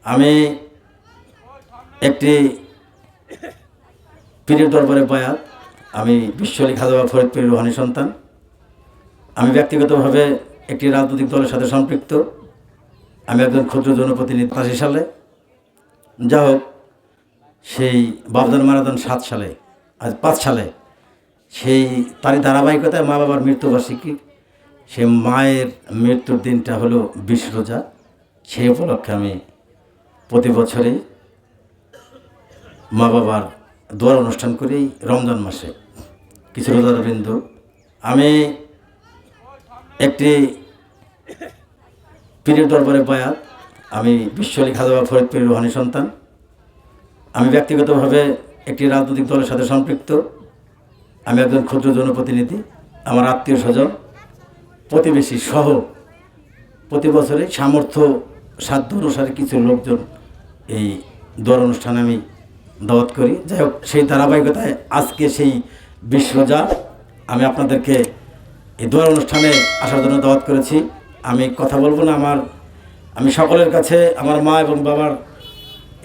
আমি একটি পীরের দরবারে বায়াত। আমি বিশ্বলি খাজা বাবা ফরিদ পীরের রুহানি সন্তান। আমি ব্যক্তিগতভাবে একটি রাজনৈতিক দলের সাথে সম্পৃক্ত। আমি একজন ক্ষুদ্র জনপ্রতিনিধি 85 সালে, যা হোক সেই বাবদান মারাদান 7 সালে, আজ 5 সালে সেই তারই ধারাবাহিকতায় মা বাবার মৃত্যুবার্ষিকী, সেই মায়ের মৃত্যুর দিনটা হলো 20 রোজা। সেই উপলক্ষে আমি প্রতি বছরই মা বাবার দোয়ার অনুষ্ঠান করি রমজান মাসে কিছু রোজাবৃন্দ। আমি একটি পীরের দরবারে বায়াত। আমি বিশ্বলি খাজা বাবা ফরিদ পীরের রুহানি সন্তান। আমি ব্যক্তিগতভাবে একটি রাজনৈতিক দলের সাথে সম্পৃক্ত। আমি একজন ক্ষুদ্র জনপ্রতিনিধি। আমার আত্মীয় স্বজন, প্রতিবেশী সহ প্রতি বছরে সামর্থ্য সাধ্য অনুসারে কিছু লোকজন এই দোয়ার অনুষ্ঠানে আমি দাওয়াত করি। যাই হোক, সেই ধারাবাহিকতায় আজকে সেই 20 রোজা আমি আপনাদেরকে এই দোয়ার অনুষ্ঠানে আসার জন্য দাওয়াত করেছি। আমি কথা বলবো না, আমি সকলের কাছে আমার মা এবং বাবার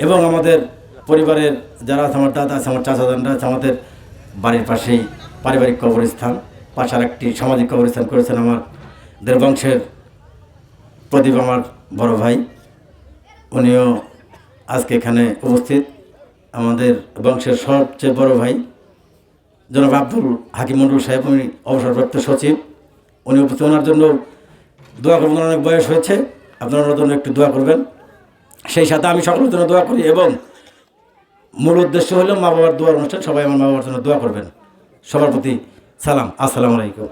এবং আমাদের পরিবারের যারা আছে, আমার দাদা আছে, আমার চাচাজানরা আছে, আমাদের বাড়ির পাশেই পারিবারিক কবরস্থান, পাশে একটি সামাজিক কবরস্থান করেছেন আমাদের বংশের প্রদীপ, আমার বড় ভাই, উনিও আজকে এখানে উপস্থিত। আমাদের বংশের সবচেয়ে বড় ভাই জনাব আব্দুল হাকিম মন্ডল সাহেব, উনি অবসরপ্রাপ্ত সচিব, উনি উপস্থিত। ওনার জন্য দোয়া করবেন, অনেক বয়স হয়েছে, আপনারা ওনার জন্য একটু দোয়া করবেন। সেই সাথে আমি সকলের জন্য দোয়া করি এবং মূল উদ্দেশ্য হলো মা বাবার দোয়ার অনুষ্ঠান। সবাই আমার মা বাবার জন্য দোয়া করবেন। সবার প্রতি সালাম, আসসালামু আলাইকুম।